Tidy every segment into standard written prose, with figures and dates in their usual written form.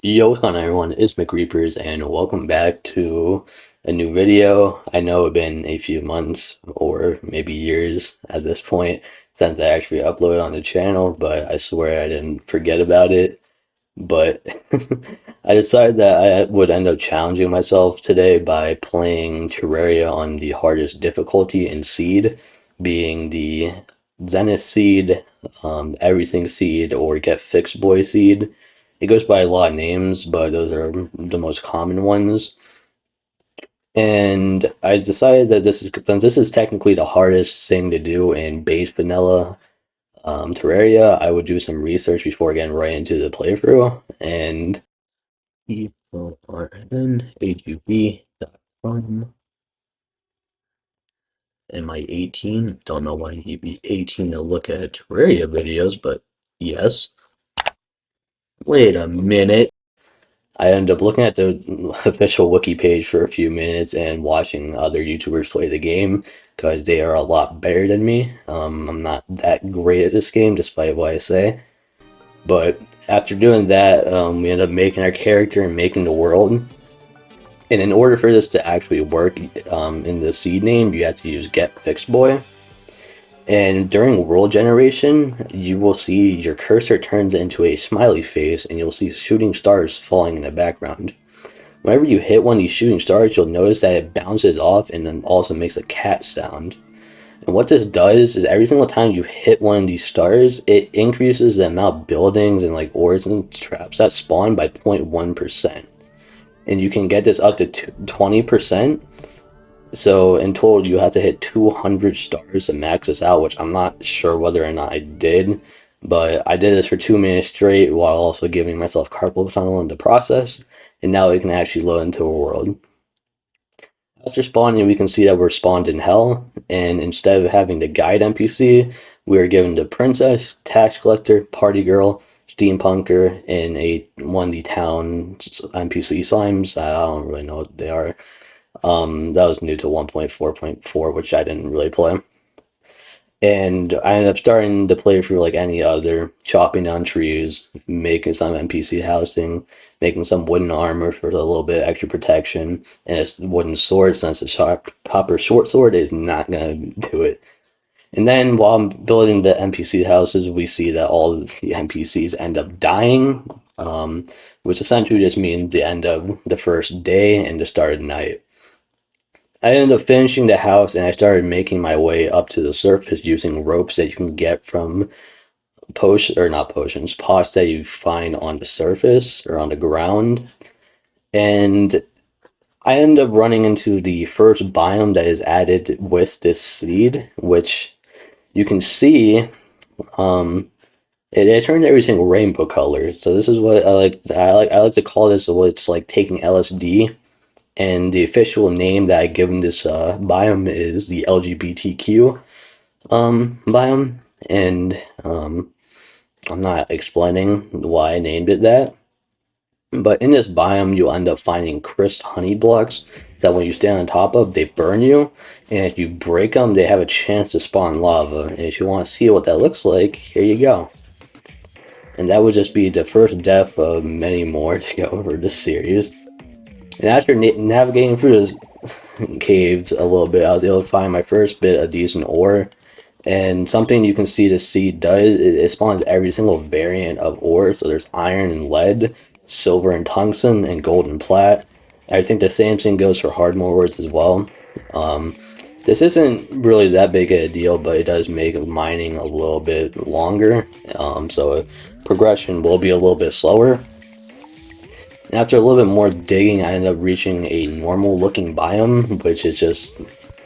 Yo, what's going on everyone? It's McReapers and welcome back to a new video. I know it's been a few months or maybe years at this point since I actually uploaded on the channel, but I swear I didn't forget about it. But I decided that I would end up challenging myself today by playing Terraria on the hardest difficulty in Seed, being the Zenith Seed, Everything Seed, or Get Fixed Boy Seed. It goes by a lot of names, but those are the most common ones. And I decided that since this is technically the hardest thing to do in base vanilla Terraria, I would do some research before getting right into the playthrough. And EORNHUB.com. Am I 18? Don't know why you'd be 18 to look at Terraria videos, but yes. Wait a minute. I ended up looking at the official wiki page for a few minutes and watching other YouTubers play the game because they are a lot better than me. I'm not that great at this game, despite what I say. But after doing that, we ended up making our character and making the world. And in order for this to actually work in the seed name, you have to use Get Fixed Boy. And during world generation, you will see your cursor turns into a smiley face and you'll see shooting stars falling in the background. Whenever you hit one of these shooting stars, you'll notice that it bounces off and then also makes a cat sound. And what this does is every single time you hit one of these stars, it increases the amount of buildings and like ores and traps that spawn by 0.1%. And you can get this up to 20%. So in total, you have to hit 200 stars to max this out, which I'm not sure whether or not I did. But I did this for 2 minutes straight while also giving myself carpal tunnel in the process. And now we can actually load into a world. After spawning, we can see that we're spawned in hell. And instead of having the guide NPC, we are given the princess, tax collector, party girl, steampunker, and one of the town NPC slimes. I don't really know what they are. That was new to 1.4.4, which I didn't really play. And I ended up starting to play through like any other, chopping down trees, making some NPC housing, making some wooden armor for a little bit of extra protection, and a wooden sword since the copper short sword is not gonna do it. And then while I'm building the NPC houses, we see that all of the NPCs end up dying, which essentially just means the end of the first day and the start of night. I ended up finishing the house and I started making my way up to the surface using ropes that you can get from not potions, pots that you find on the surface or on the ground. And I ended up running into the first biome that is added with this seed, which you can see it turns everything rainbow colors. So this is what I like to call this what it's like taking LSD. And the official name that I given this biome is the LGBTQ biome, and I'm not explaining why I named it that. But in this biome, you'll end up finding crisp honey blocks that when you stand on top of, they burn you, and if you break them, they have a chance to spawn lava. And if you want to see what that looks like, here you go. And that would just be the first death of many more to go over this series. And after navigating through those caves a little bit, I was able to find my first bit of decent ore. And something you can see the seed does, it spawns every single variant of ore. So there's iron and lead, silver and tungsten, and gold and plat. I think the same thing goes for hard ores as well. This isn't really that big of a deal, but it does make mining a little bit longer. So progression will be a little bit slower. And after a little bit more digging, I ended up reaching a normal looking biome, which is just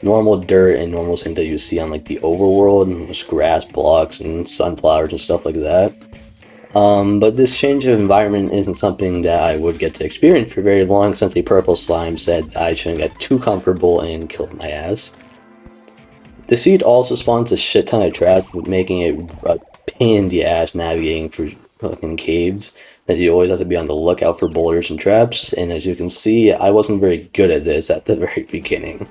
normal dirt and normal things that you see on like the overworld, just grass blocks and sunflowers and stuff like that. But this change of environment isn't something that I would get to experience for very long since the purple slime said I shouldn't get too comfortable and killed my ass. The seed also spawns a shit ton of traps, making it a pain in the ass navigating through fucking caves. That you always have to be on the lookout for boulders and traps, and as you can see, I wasn't very good at this at the very beginning.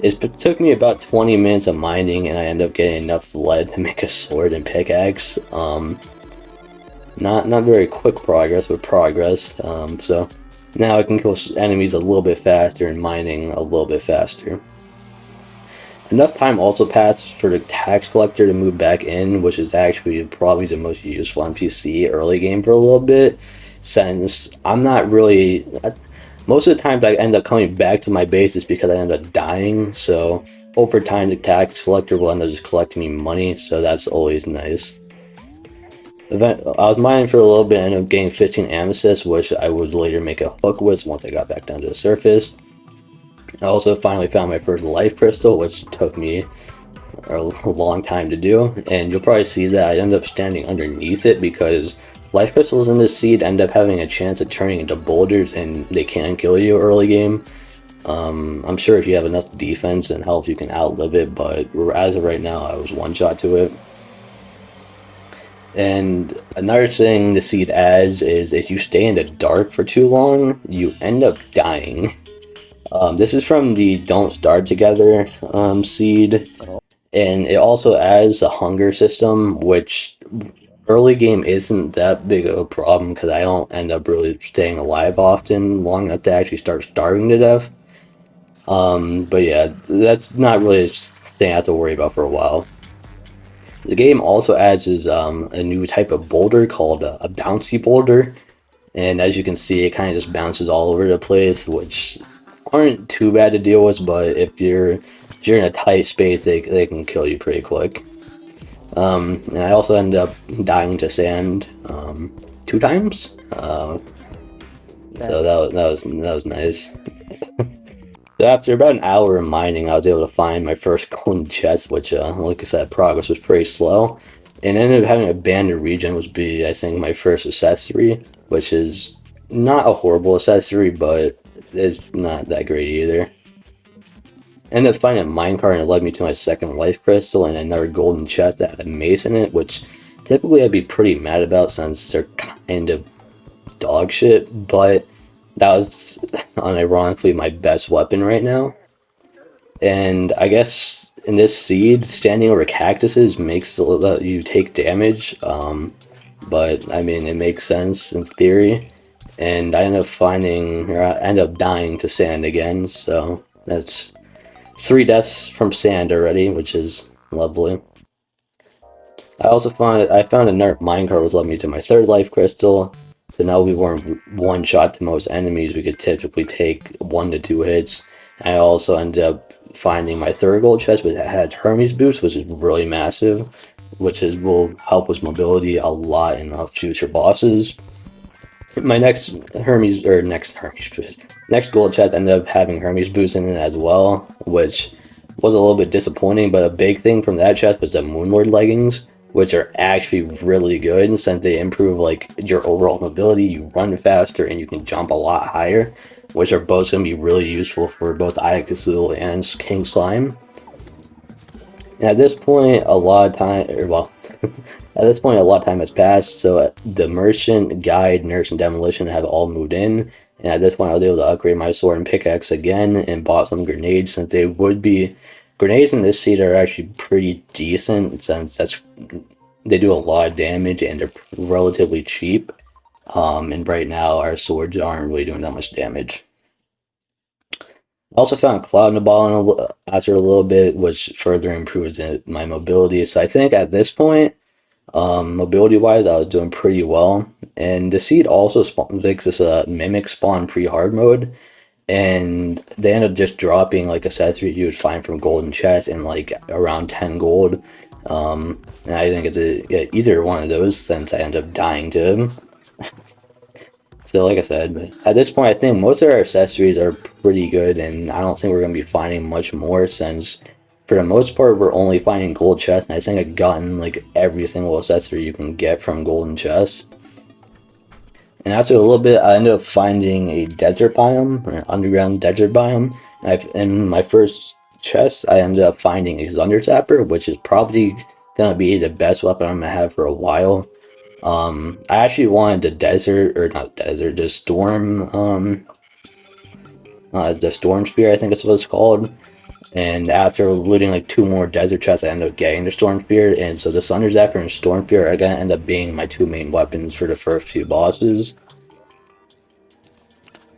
It took me about 20 minutes of mining, and I ended up getting enough lead to make a sword and pickaxe. Not very quick progress, but progress. So now I can kill enemies a little bit faster and mining a little bit faster. Enough time also passed for the tax collector to move back in, which is actually probably the most useful NPC early game for a little bit, since I'm not really. Most of the times I end up coming back to my bases because I end up dying, so over time the tax collector will end up just collecting me money, so that's always nice. I was mining for a little bit and ended up getting 15 amethysts, which I would later make a hook with once I got back down to the surface. I also finally found my first life crystal, which took me a long time to do, and you'll probably see that I end up standing underneath it because life crystals in this seed end up having a chance of turning into boulders and they can kill you early game. I'm sure if you have enough defense and health you can outlive it, but as of right now I was one shot to it. And another thing the seed adds is if you stay in the dark for too long, you end up dying. This is from the Don't Start Together seed, and it also adds a hunger system, which early game isn't that big of a problem because I don't end up really staying alive often long enough to actually start starving to death. But yeah, that's not really a thing I have to worry about for a while. The game also adds is a new type of boulder called a bouncy boulder, and as you can see, it kind of just bounces all over the place, which aren't too bad to deal with. But if you're in a tight space, they can kill you pretty quick. And I also ended up dying to sand 2 times, so that was nice. So after about an hour of mining, I was able to find my first golden chest, which, like I said, progress was pretty slow. And ended up having a banded region, which would be, I think, my first accessory, which is not a horrible accessory, but it's not that great either. Ended up finding a minecart and it led me to my second life crystal and another golden chest that had a mace in it, which typically I'd be pretty mad about since they're kind of dog shit, but that was unironically my best weapon right now. And I guess in this seed, standing over cactuses makes you take damage. But I mean, it makes sense in theory. And I end up dying to sand again. So that's 3 deaths from sand already, which is lovely. I found another minecart was led me to my third life crystal. So now we weren't one shot to most enemies. We could typically take 1 to 2 hits. I also ended up finding my third gold chest, but it had Hermes boost, which is really massive, will help with mobility a lot and help choose your bosses. My next gold chest ended up having Hermes boost in it as well, which was a little bit disappointing. But a big thing from that chest was the Moonlord leggings, which are actually really good since they improve like your overall mobility. You run faster and you can jump a lot higher, which are both going to be really useful for both Ayakasul and King Slime. And at this point, a lot of time, at this point, a lot of time has passed. So the merchant, guide, nurse, and demolition have all moved in. And at this point, I was able to upgrade my sword and pickaxe again, and bought some grenades since grenades in this seed are actually pretty decent since they do a lot of damage and they're relatively cheap. And right now our swords aren't really doing that much damage. I also found Cloud in the ball after a little bit, which further improves my mobility. So I think at this point, mobility wise, I was doing pretty well. And the seed also makes this mimic spawn pre-hard mode, and they end up just dropping like accessories you would find from golden chest and like around 10 gold. And I didn't get to get either one of those since I ended up dying to them. So like I said, at this point I think most of our accessories are pretty good, and I don't think we're going to be finding much more since for the most part we're only finding gold chests, and I think I've gotten like every single accessory you can get from golden chests. And after a little bit, I ended up finding a desert biome, an underground desert biome. In my first chest, I ended up finding a Thunder Zapper, which is probably gonna be the best weapon I'm gonna have for a while. I actually wanted the desert, or not desert, the storm spear, I think is what it's called. And after looting like two more desert chests, I ended up getting the Storm Spear. And so the Thunder Zapper and Storm Spear are gonna end up being my two main weapons for the first few bosses.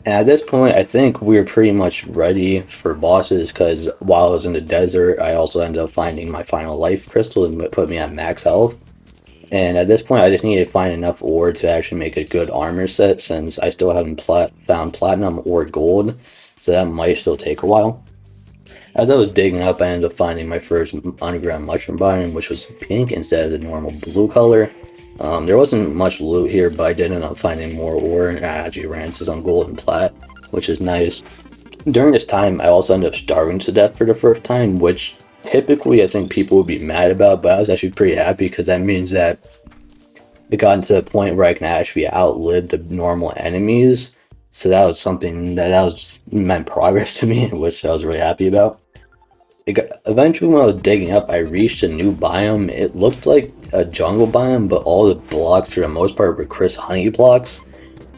And at this point, I think we're pretty much ready for bosses because while I was in the desert, I also ended up finding my final life crystal and put me at max health. And at this point, I just need to find enough ore to actually make a good armor set since I still haven't found platinum or gold, so that might still take a while. As I was digging up, I ended up finding my first underground mushroom biome, which was pink instead of the normal blue color. There wasn't much loot here, but I did end up finding more ore, and I actually ran into some gold and plat, which is nice. During this time, I also ended up starving to death for the first time, which typically I think people would be mad about, but I was actually pretty happy because that means that it got to a point where I can actually outlive the normal enemies. So that was something that was meant progress to me, which I was really happy about. Eventually, when I was digging up, I reached a new biome. It looked like a jungle biome, but all the blocks, for the most part, were crisp honey blocks.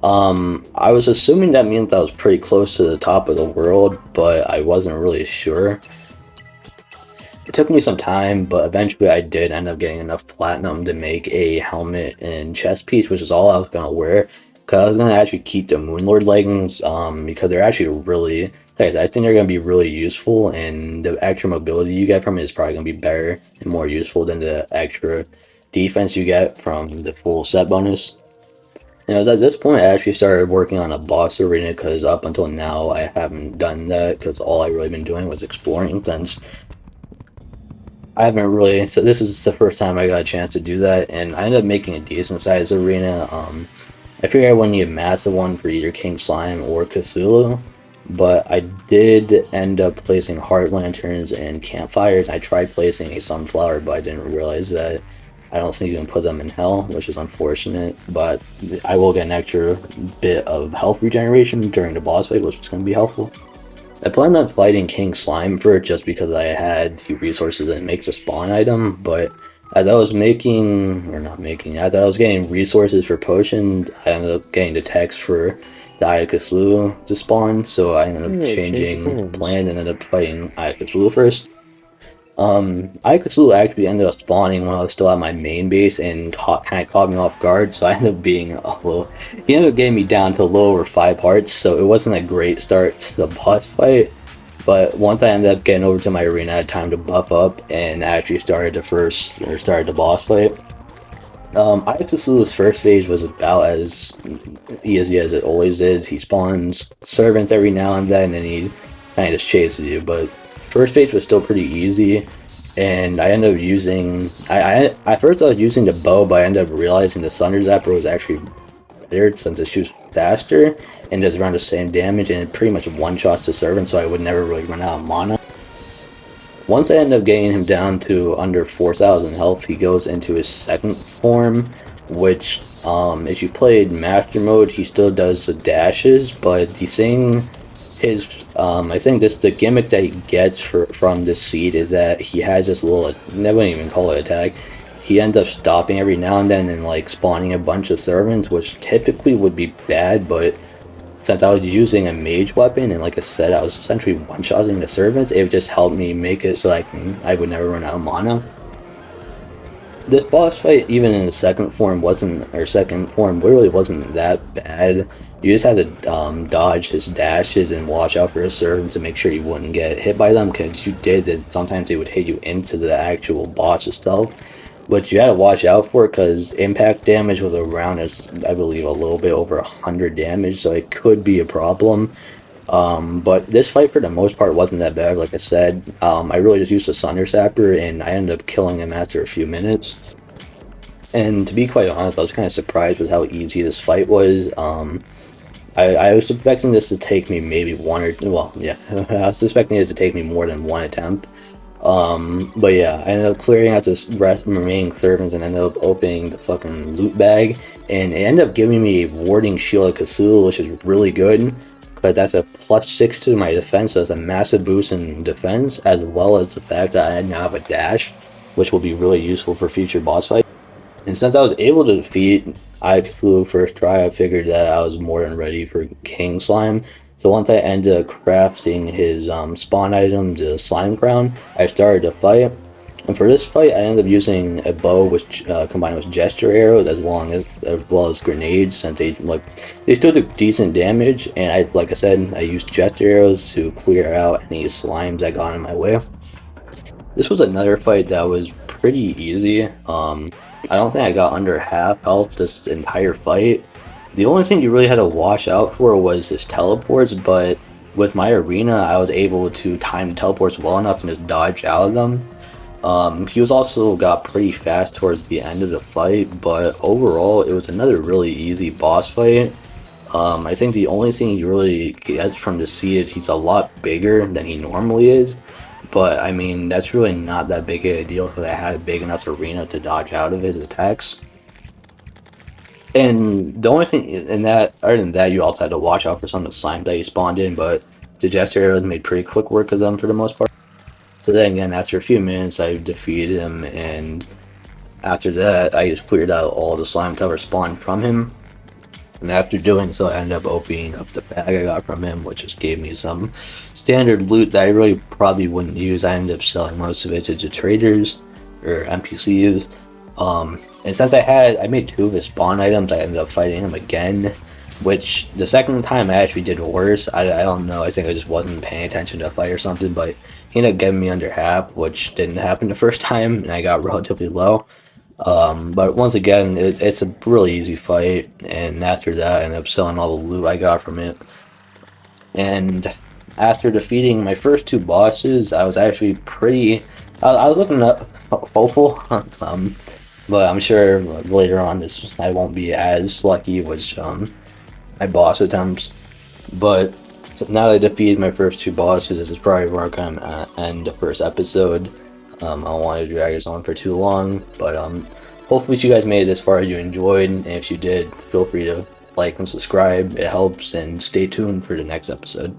I was assuming that meant that I was pretty close to the top of the world, but I wasn't really sure. It took me some time, but eventually I did end up getting enough platinum to make a helmet and chest piece, which is all I was gonna wear. Cause I was gonna actually keep the Moonlord leggings, because they're actually really, like, I think they're gonna be really useful, and the extra mobility you get from it is probably gonna be better and more useful than the extra defense you get from the full set bonus. And it was at this point I actually started working on a boss arena because up until now I haven't done that because all I've really been doing was exploring since I haven't really. So this is the first time I got a chance to do that, and I ended up making a decent sized arena. I figured I wouldn't need a massive one for either King Slime or Cthulhu, but I did end up placing heart lanterns and campfires. I tried placing a sunflower, but I didn't realize that I don't think you can put them in hell, which is unfortunate. But I will get an extra bit of health regeneration during the boss fight, which is going to be helpful. I planned on fighting King Slime for it just because I had the resources and it makes a spawn item, but as I was making, or not making, as I was getting resources for potions, I ended up getting the text for the Eye of Cthulhu to spawn, so I ended up changing plans and ended up fighting Eye of Cthulhu first. Eye of Cthulhu actually ended up spawning when I was still at my main base and kind of caught me off guard, so I ended up being a little. He ended up getting me down to a little over 5 hearts, so it wasn't a great start to the boss fight. But once I ended up getting over to my arena, I had time to buff up and actually started the boss fight. Eye of Cthulhu's first phase was about as easy as it always is. He spawns servants every now and then, and he kind of just chases you. But first phase was still pretty easy, and I ended up using. At first I was using the bow, but I ended up realizing the Thunder Zapper was actually better since it shoots faster and does around the same damage, and it pretty much one-shots the servant, so I would never really run out of mana. Once I end up getting him down to under 4,000 health, he goes into his second form, which, if you played Master Mode, he still does the dashes, but the thing, I think the gimmick that he gets from this seed is that he has this little, I wouldn't even call it attack, he ends up stopping every now and then and, like, spawning a bunch of servants, which typically would be bad, but since I was using a mage weapon, and like I said, I was essentially one-shotting the servants, it just helped me make it so I would never run out of mana. This boss fight, even in the second form, literally wasn't that bad. You just had to dodge his dashes and watch out for his servants to make sure you wouldn't get hit by them, because you did that sometimes they would hit you into the actual boss itself. But you had to watch out for it because impact damage was around, I believe, a little bit over 100 damage, so it could be a problem. But this fight, for the most part, wasn't that bad. Like I said, I really just used a Thunder Sapper, and I ended up killing him after a few minutes. And to be quite honest, I was kind of surprised with how easy this fight was. I was expecting this to take me maybe I was expecting it to take me more than one attempt. But yeah, I ended up clearing out this remaining servants and ended up opening the fucking loot bag, and it ended up giving me a warding shield of Cthulhu, which is really good, because that's a +6 to my defense, so that's a massive boost in defense, as well as the fact that I now have a dash, which will be really useful for future boss fights. And since I was able to defeat Eye of Cthulhu first try, I figured that I was more than ready for King Slime. So once I ended up crafting his spawn item, the slime crown, I started to fight. And for this fight, I ended up using a bow which combined with gesture arrows as well as grenades, since they still do decent damage. And like I said, I used gesture arrows to clear out any slimes that got in my way. This was another fight that was pretty easy. I don't think I got under half health this entire fight. The only thing you really had to watch out for was his teleports, but with my arena, I was able to time teleports well enough and just dodge out of them. He was also got pretty fast towards the end of the fight, but overall, it was another really easy boss fight. I think the only thing you really get from the sea is he's a lot bigger than he normally is. But I mean, that's really not that big of a deal because I had a big enough arena to dodge out of his attacks. And the only thing in that, other than that, you also had to watch out for some of the slime that he spawned in, but the Jester arrows made pretty quick work of them for the most part. So then again, after a few minutes, I defeated him, and after that, I just cleared out all the slime that were spawned from him. And after doing so, I ended up opening up the bag I got from him, which just gave me some standard loot that I really probably wouldn't use. I ended up selling most of it to traders or NPCs. And since I made 2 of his spawn items, I ended up fighting him again, which the second time I actually did worse. I don't know, I think I just wasn't paying attention to the fight or something, but he ended up getting me under half, which didn't happen the first time, and I got relatively low. But once again, it's a really easy fight, and after that, I ended up selling all the loot I got from it. And after defeating my first 2 bosses, I was actually I was looking up hopeful, but I'm sure later on I won't be as lucky with my boss attempts. But now that I defeated my first 2 bosses, this is probably where I'm gonna end the first episode. I don't want to drag this on for too long, but hopefully you guys made it this far, you enjoyed, and if you did, feel free to like and subscribe, it helps, and stay tuned for the next episode.